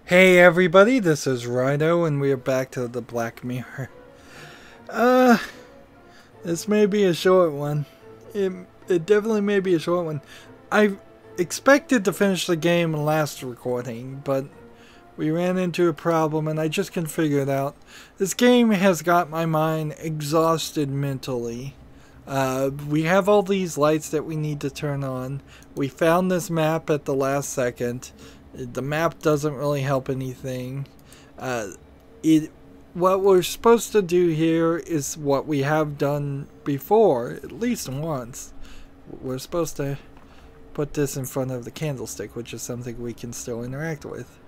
Hey everybody, this is Rydo and we are back to the Black Mirror. Uh, this may be a short one. It definitely may be a short one. I expected to finish the game last recording, but we ran into a problem and I just couldn't figure it out. This game has got my mind exhausted mentally. We have all these lights that we need to turn on. We found this map at the last second. The map doesn't really help anything. What we're supposed to do here is what we have done before, at least once. We're supposed to put this in front of the candlestick, which is something we can still interact with.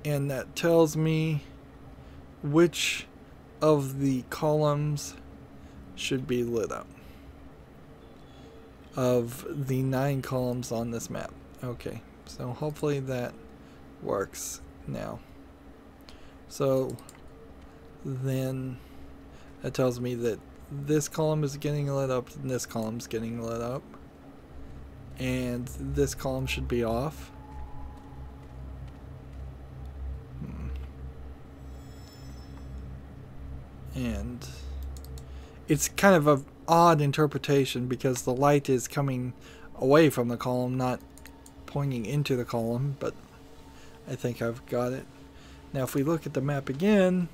And that tells me which of the columns should be lit up of the 9 columns on this map. Okay, so hopefully that works now. So then that tells me that this column is getting lit up and this column is getting lit up, and this column should be off. And it's kind of an odd interpretation because the light is coming away from the column, not pointing into the column, but I think I've got it. Now if we look at the map again,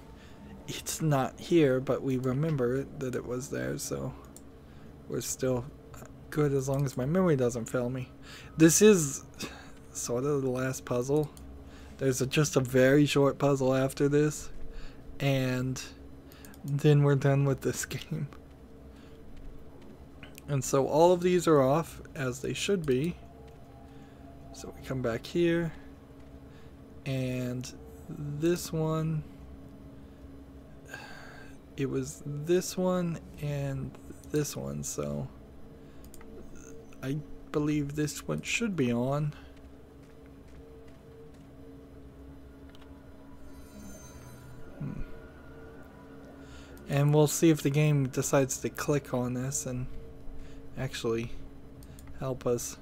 it's not here, but we remember that it was there, so we're still good as long as my memory doesn't fail me. This is sort of the last puzzle. There's just a very short puzzle after this, and then we're done with this game. And so all of these are off, as they should be. So we come back here, and this one, it was this one and this one, so I believe this one should be on. And we'll see if the game decides to click on this and actually help us.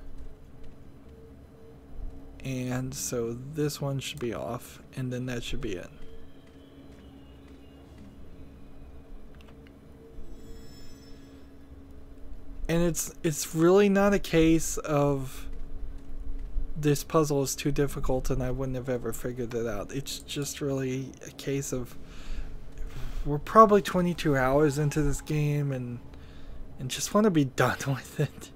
And so this one should be off, and then that should be it. And it's really not a case of this puzzle is too difficult and I wouldn't have ever figured it out. It's just really a case of we're probably 22 hours into this game and just want to be done with it.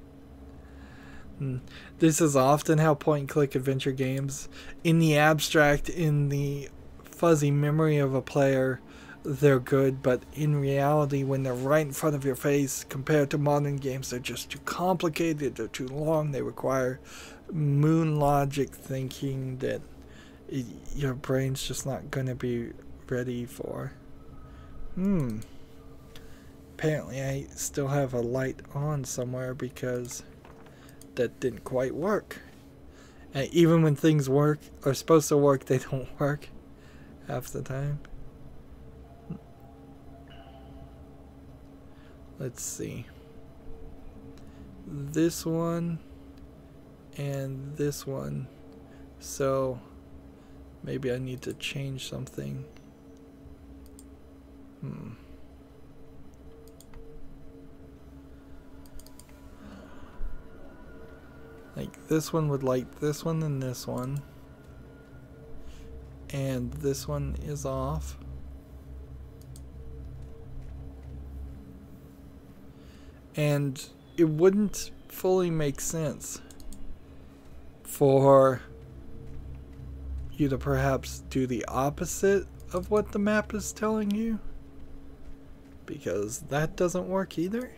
And this is often how point-and-click adventure games, in the abstract, in the fuzzy memory of a player, they're good, but in reality, when they're right in front of your face, compared to modern games, they're just too complicated, they're too long, they require moon logic thinking that your brain's just not going to be ready for. Apparently I still have a light on somewhere because that didn't quite work. And even when things work, are supposed to work, they don't work half the time. Let's see. This one and this one. So maybe I need to change something. Like this one would light this one and this one. And this one is off. And it wouldn't fully make sense for you to perhaps do the opposite of what the map is telling you, because that doesn't work either.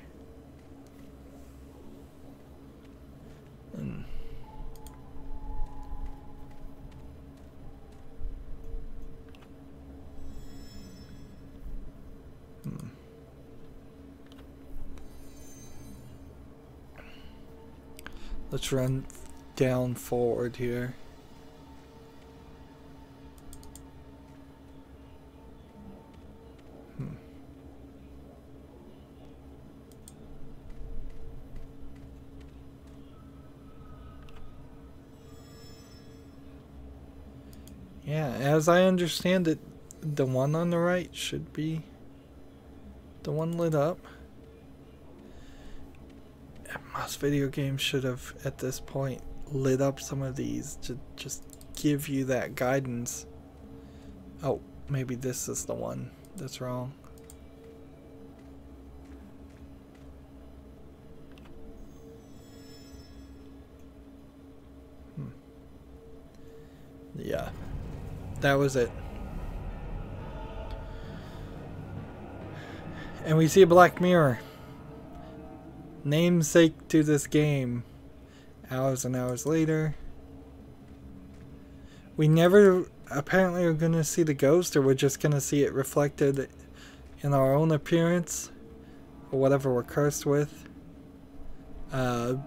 Let's run down forward here. Yeah, as I understand it, the one on the right should be the one lit up. Most video games should have, at this point, lit up some of these to just give you that guidance. Oh, maybe this is the one that's wrong. Yeah, that was it. And we see a black mirror. Namesake to this game. Hours and hours later. We never apparently are going to see the ghost, or we're just going to see it reflected in our own appearance. Or whatever we're cursed with. I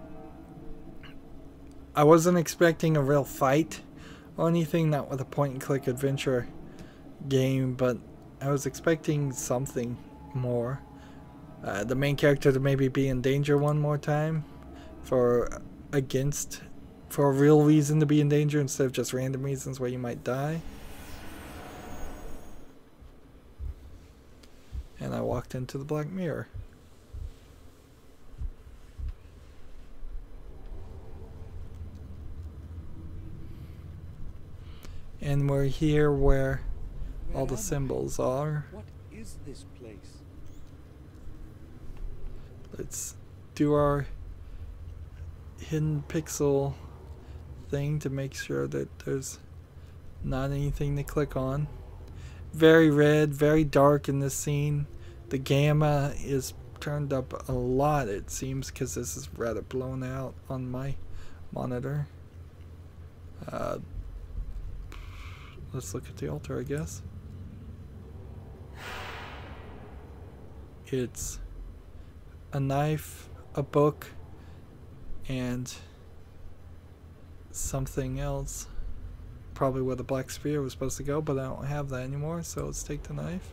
wasn't expecting a real fight or anything, not with a point-and-click adventure game, but I was expecting something more. The main character to maybe be in danger one more time for a real reason to be in danger instead of just random reasons where you might die. And I walked into the black mirror. And we're here where all the symbols are. What is this place? Let's do our hidden pixel thing to make sure that there's not anything to click on. Very red, very dark in this scene. The gamma is turned up a lot, it seems, because this is rather blown out on my monitor. Let's look at the altar, I guess. It's a knife, a book, and something else. Probably where the black spear was supposed to go, but I don't have that anymore, so let's take the knife.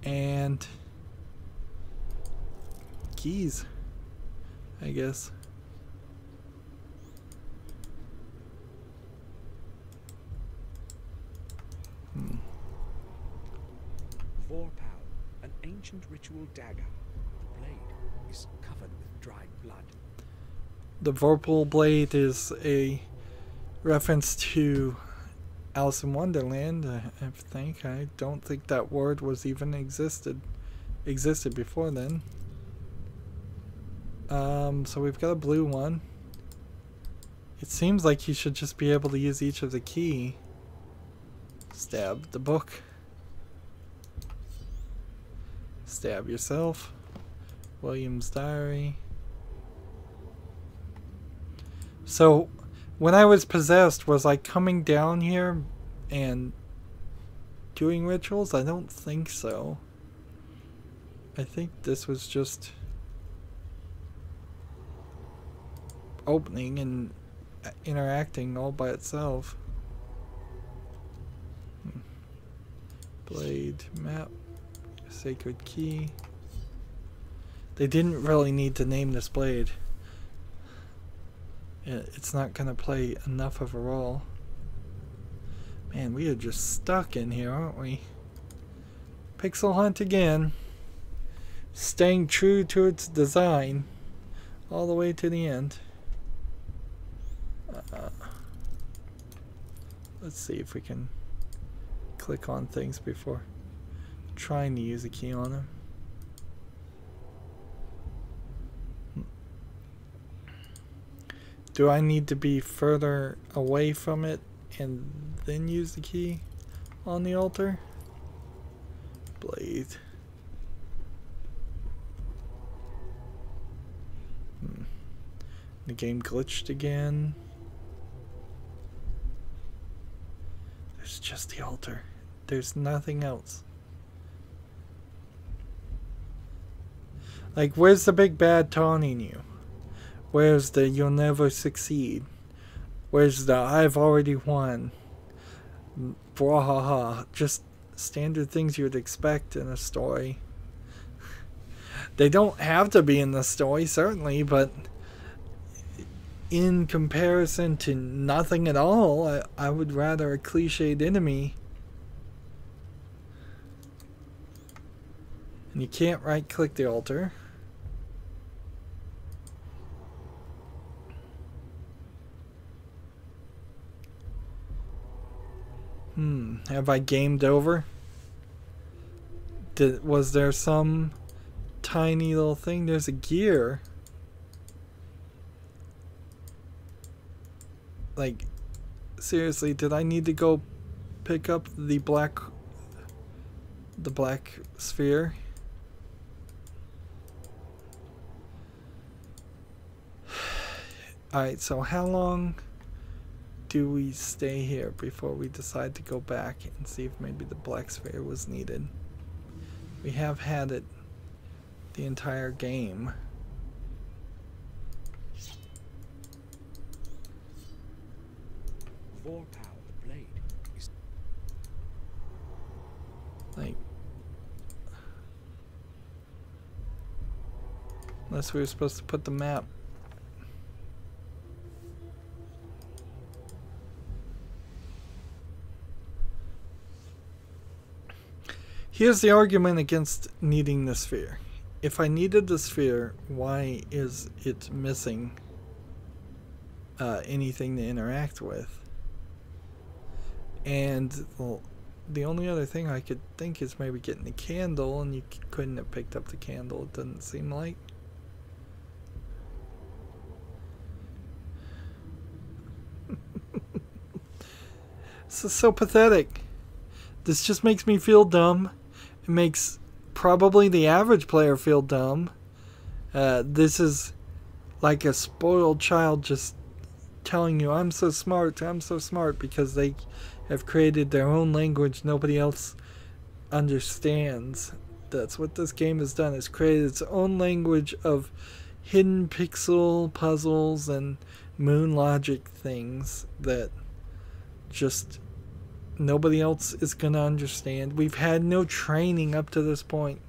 And keys, I guess. Vorpal, an ancient ritual dagger. The blade is covered with dried blood. The Vorpal blade is a reference to Alice in Wonderland, I think. I don't think that word was even existed before then. So we've got a blue one. It seems like you should just be able to use each of the key. Stab the book. Stab yourself. William's diary. So when I was possessed, was I coming down here and doing rituals? I don't think so. I think this was just opening and interacting all by itself. Blade, map, sacred key. They didn't really need to name this blade. It's not going to play enough of a role. Man, we are just stuck in here, aren't we? Pixel hunt again. Staying true to its design all the way to the end. Let's see if we can click on things before trying to use a key on them. Do I need to be further away from it and then use the key on the altar? Blade. The game glitched again. There's just the altar. There's nothing else. Like, where's the big bad taunting you? Where's the you'll never succeed? Where's the I've already won? Bwahaha. Just standard things you would expect in a story. They don't have to be in the story, certainly, but in comparison to nothing at all, I would rather a cliched enemy. And you can't right click the altar. Have I gamed over? Was there some tiny little thing? There's a gear. Like, seriously, did I need to go pick up the black sphere? Alright, so how long do we stay here before we decide to go back and see if maybe the black sphere was needed? We have had it the entire game. Blade is like, unless we were supposed to put the map. Here's the argument against needing the sphere. If I needed the sphere, why is it missing anything to interact with? And well, the only other thing I could think is maybe getting the candle, and you couldn't have picked up the candle, it doesn't seem like. This is so pathetic. This just makes me feel dumb. It makes probably the average player feel dumb. This is like a spoiled child just telling you, I'm so smart, because they have created their own language nobody else understands. That's what this game has done. It's created its own language of hidden pixel puzzles and moon logic things that just nobody else is going to understand. We've had no training up to this point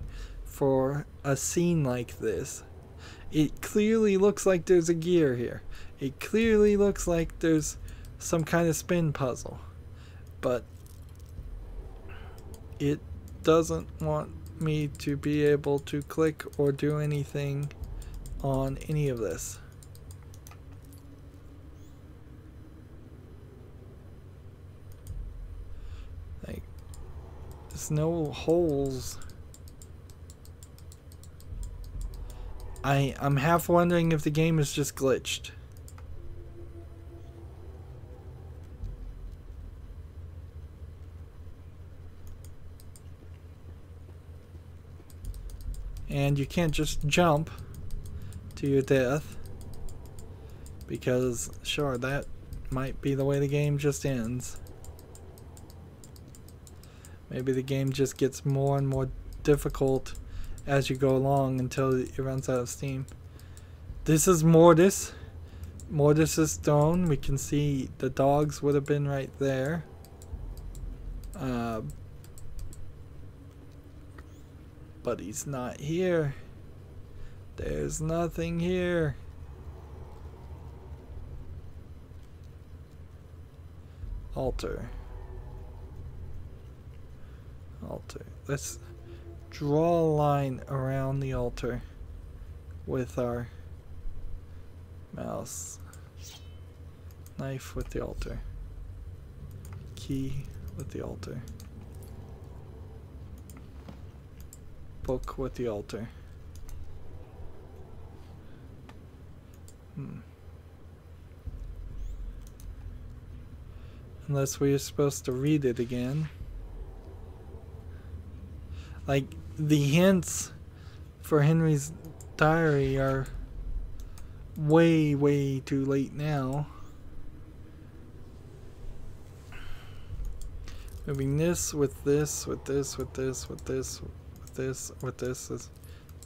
for a scene like this. It clearly looks like there's a gear here. It clearly looks like there's some kind of spin puzzle. But it doesn't want me to be able to click or do anything on any of this. Like, there's no holes. I'm half wondering if the game is just glitched. And you can't just jump to your death, because sure, that might be the way the game just ends. Maybe the game just gets more and more difficult as you go along until it runs out of steam. This is Mortis. Mortis is stone. We can see the dogs would have been right there. But he's not here. There's nothing here. Altar. Altar. Let's draw a line around the altar with our mouse. Knife with the altar. Key with the altar. Book with the altar. Unless we are supposed to read it again. Like, the hints for Henry's diary are way, way too late now. Moving this with this, with this, with this, with this, with this, with this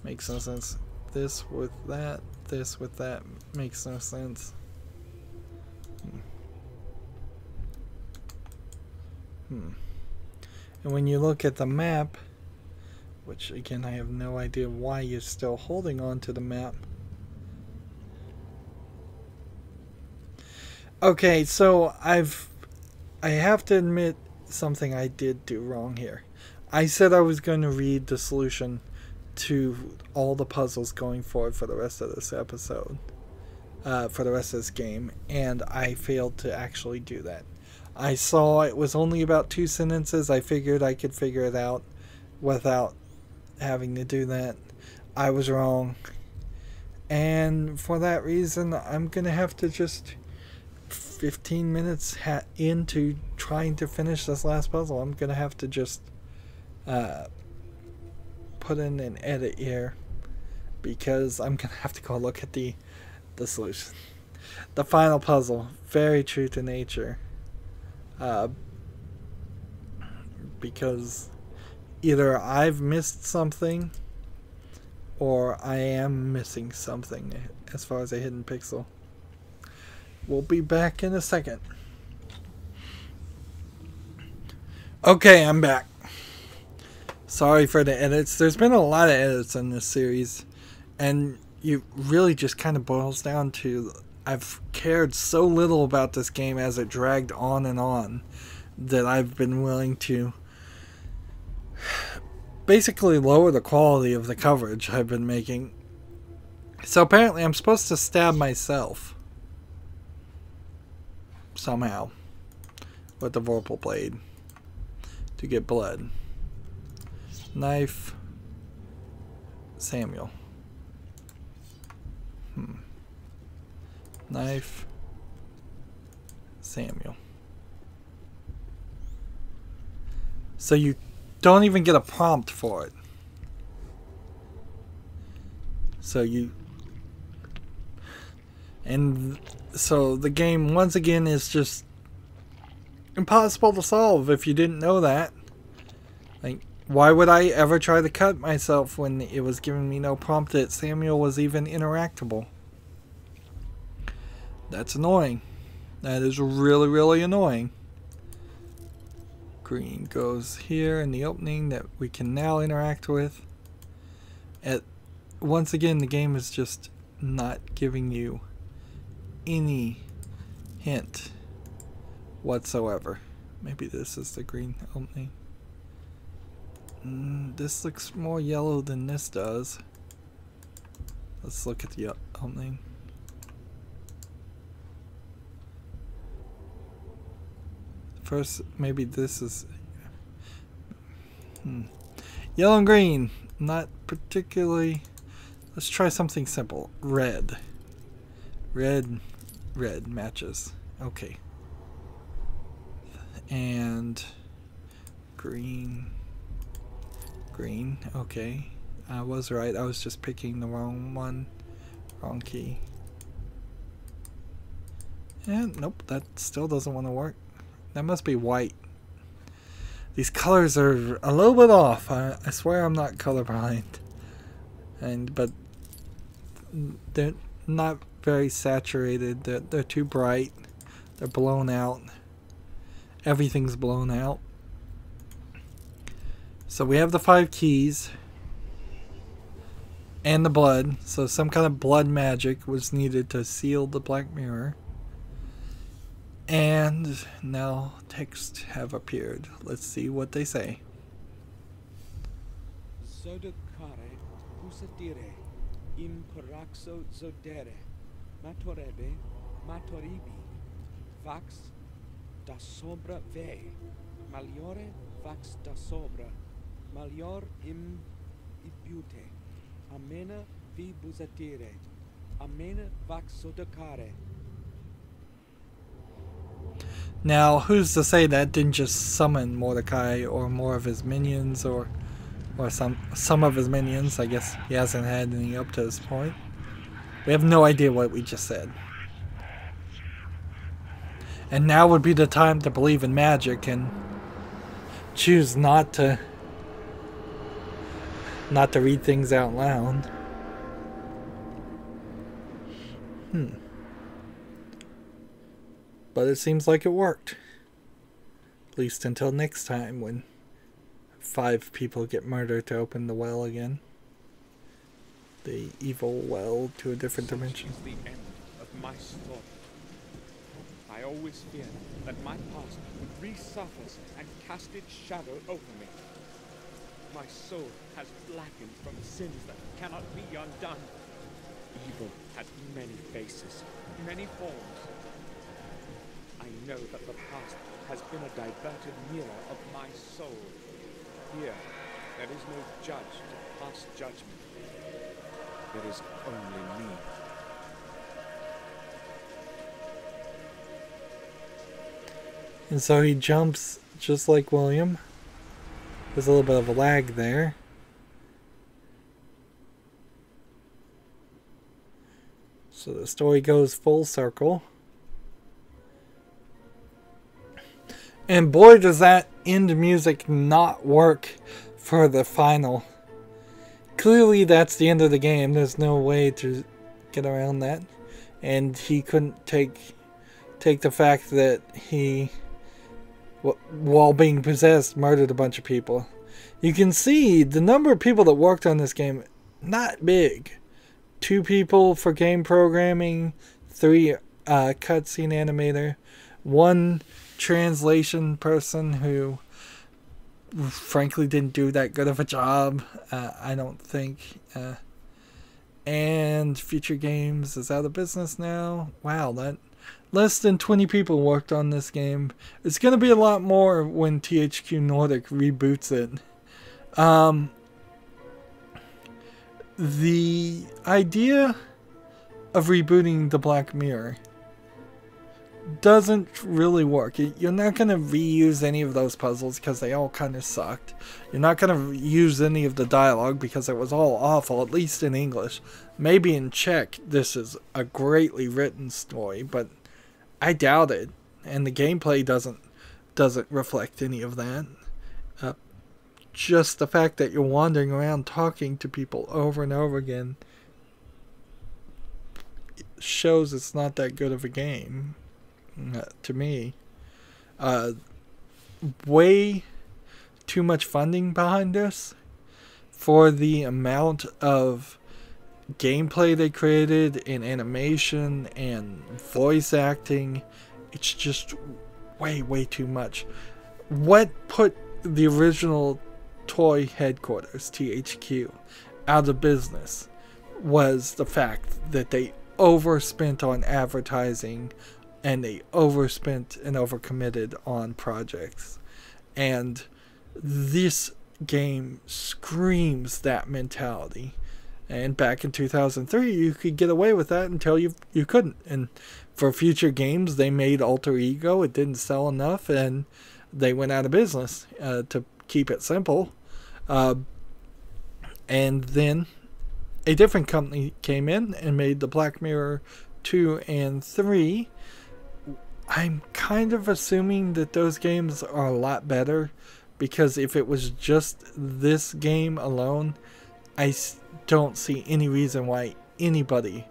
makes no sense. This with that makes no sense. And when you look at the map, which again I have no idea why you're still holding on to the map. Okay, so I have to admit something I did do wrong here. I said I was going to read the solution to all the puzzles going forward for the rest of this episode, for the rest of this game, and I failed to actually do that. I saw it was only about 2 sentences. I figured I could figure it out without having to do that. I was wrong. And for that reason, I'm going to have to just 15 minutes into trying to finish this last puzzle. I'm going to have to just put in an edit here because I'm going to have to go look at the solution. The final puzzle, very true to nature. Because either I've missed something or I am missing something as far as a hidden pixel. We'll be back in a second. Okay, I'm back. Sorry for the edits. There's been a lot of edits in this series, and it really just kind of boils down to I've cared so little about this game as it dragged on and on that I've been willing to basically lower the quality of the coverage I've been making. So apparently I'm supposed to stab myself somehow with the vorpal blade to get blood. Knife, Samuel. Knife, Samuel. So you don't even get a prompt for it. So so the game once again is just impossible to solve if you didn't know that. Like, why would I ever try to cut myself when it was giving me no prompt that Samuel was even interactable? That's annoying. That is really, really annoying. Green goes here in the opening that we can now interact with. Once again, the game is just not giving you any hint whatsoever. Maybe this is the green opening. This looks more yellow than this does. Let's look at the opening. First, maybe this is yellow and green. Not particularly. Let's try something simple. Red. Red matches. Okay. And green. Green. Okay. I was right. I was just picking the wrong one. Wrong key. And nope, that still doesn't want to work. That must be white. These colors are a little bit off. I swear I'm not colorblind. But they're not very saturated. They're too bright. They're blown out. Everything's blown out. So we have the 5 keys and the blood. So some kind of blood magic was needed to seal the black mirror. And now texts have appeared. Let's see what they say. Zodocare, usadire, imparaxo zodere, matorebe, matoribi, vax da sobra ve, maliore vax da sobra, malior im ibute, amena vi busatire, amena vax zodocare. Now, who's to say that didn't just summon Mordecai or more of his minions or some of his minions? I guess he hasn't had any up to this point. We have no idea what we just said. And now would be the time to believe in magic and choose not to read things out loud. But it seems like it worked. At least until next time when 5 people get murdered to open the well again. The evil well to a different dimension. Such is the end of my story. I I always feared that my past would resurface and cast its shadow over me. My soul has blackened from sins that cannot be undone. Evil had many faces, many forms. I know that the past has been a diverted mirror of my soul. Here, there is no judge to pass judgment. There is only me. And so he jumps just like William. There's a little bit of a lag there. So the story goes full circle. And boy, does that end music not work for the final. Clearly that's the end of the game. There's no way to get around that. And he couldn't take the fact that he, while being possessed, murdered a bunch of people. You can see the number of people that worked on this game, not big. 2 people for game programming, 3 cutscene animator, 1 translation person who frankly didn't do that good of a job, I don't think. And Future Games is out of business now. Wow, that less than 20 people worked on this game. It's going to be a lot more when THQ Nordic reboots it. The idea of rebooting the Black Mirror doesn't really work. You're not going to reuse any of those puzzles because they all kind of sucked. You're not going to use any of the dialogue because it was all awful, at least in English. Maybe in Czech this is a greatly written story, but I doubt it. And the gameplay doesn't reflect any of that. Just the fact that you're wandering around talking to people over and over again shows it's not that good of a game. To me, way too much funding behind this for the amount of gameplay they created in animation and voice acting. It's just way too much. What put the original toy headquarters, THQ, out of business was the fact that they overspent on advertising and they overspent and overcommitted on projects. And this game screams that mentality. And back in 2003, you could get away with that until you couldn't. And for Future Games, they made Alter Ego. It didn't sell enough, and they went out of business, to keep it simple. And then a different company came in and made the Black Mirror 2 and 3. I'm kind of assuming that those games are a lot better, because if it was just this game alone, I don't see any reason why anybody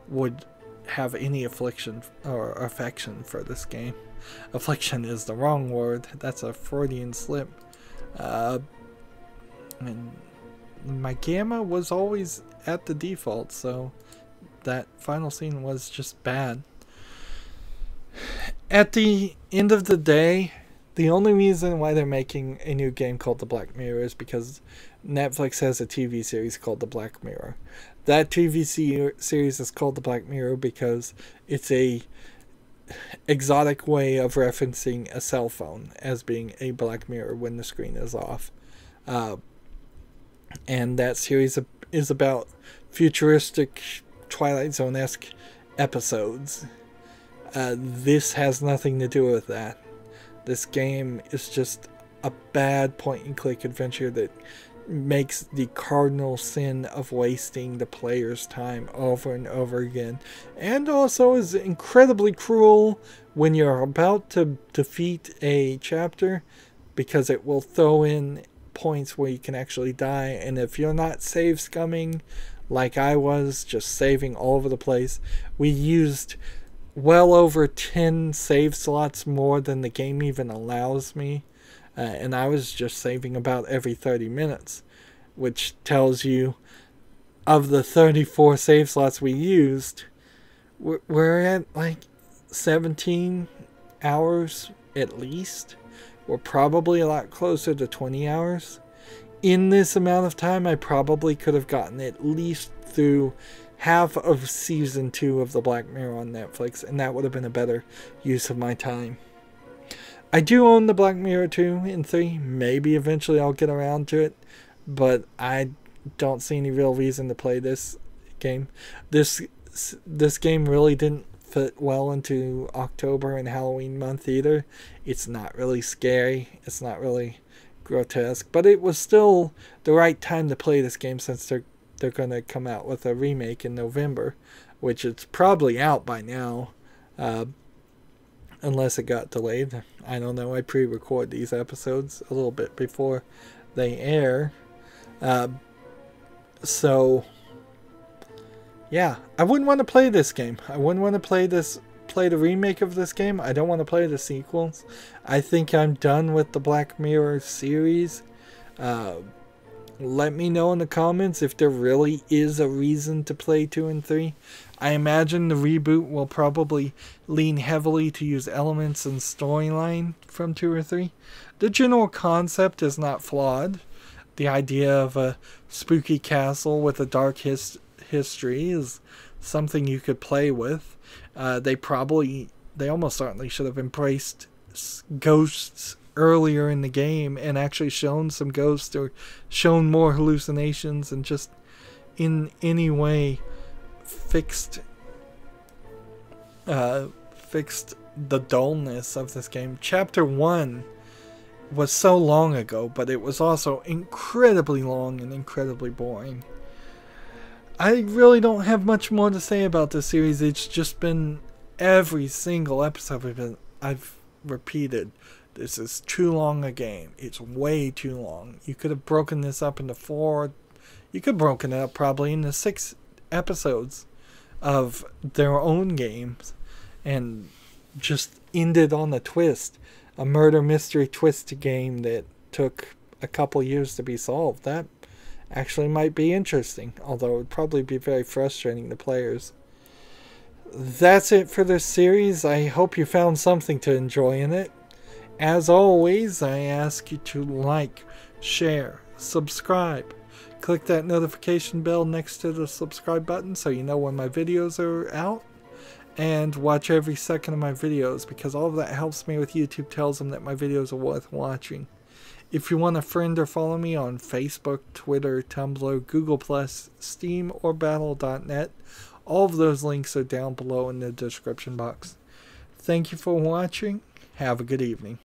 would have any affliction or affection for this game. Affliction is the wrong word. That's a Freudian slip. And my gamma was always at the default, so that final scene was just bad. At the end of the day, the only reason why they're making a new game called The Black Mirror is because Netflix has a TV series called The Black Mirror. That TV series is called The Black Mirror because it's a exotic way of referencing a cell phone as being a black mirror when the screen is off. And that series is about futuristic Twilight Zone-esque episodes. This has nothing to do with that. This game is just a bad point-and-click adventure that makes the cardinal sin of wasting the player's time over and over again, and also is incredibly cruel when you're about to defeat a chapter, because it will throw in points where you can actually die, and if you're not save scumming like I was, just saving all over the place, we used well over 10 save slots more than the game even allows me. And I was just saving about every 30 minutes, which tells you of the 34 save slots we used, we're at like 17 hours at least. We're probably a lot closer to 20 hours. In this amount of time, I probably could have gotten at least through half of season 2 of the Black Mirror on Netflix, and that would have been a better use of my time. I do own the Black Mirror 2 and 3. Maybe eventually I'll get around to it, but I don't see any real reason to play this game. This game really didn't fit well into October and Halloween month either. It's not really scary. It's not really grotesque, but it was still the right time to play this game, since they're going to come out with a remake in November, which it's probably out by now, unless it got delayed. I don't know. I pre-record these episodes a little bit before they air, so yeah, I wouldn't want to play this game. I wouldn't want to play the remake of this game. I don't want to play the sequels. I think I'm done with the Black Mirror series. Let me know in the comments if there really is a reason to play 2 and 3. I imagine the reboot will probably lean heavily to use elements and storyline from 2 or 3. The general concept is not flawed. The idea of a spooky castle with a dark history is something you could play with. They almost certainly should have embraced ghosts earlier in the game and actually shown some ghosts or shown more hallucinations, and just in any way fixed the dullness of this game. Chapter 1 was so long ago, but it was also incredibly long and incredibly boring. I really don't have much more to say about this series. It's just been every single episode I've repeated, this is too long a game. It's way too long. You could have broken this up into 4. You could have broken it up probably into 6 episodes of their own games and just ended on a twist. A murder mystery twist game that took a couple years to be solved. That actually might be interesting, although it would probably be very frustrating to players. That's it for this series. I hope you found something to enjoy in it. As always, I ask you to like, share, subscribe. Click that notification bell next to the subscribe button so you know when my videos are out. And watch every second of my videos, because all of that helps me with YouTube, tells them that my videos are worth watching. If you want to friend or follow me on Facebook, Twitter, Tumblr, Google+, Steam, or Battle.net, all of those links are down below in the description box. Thank you for watching. Have a good evening.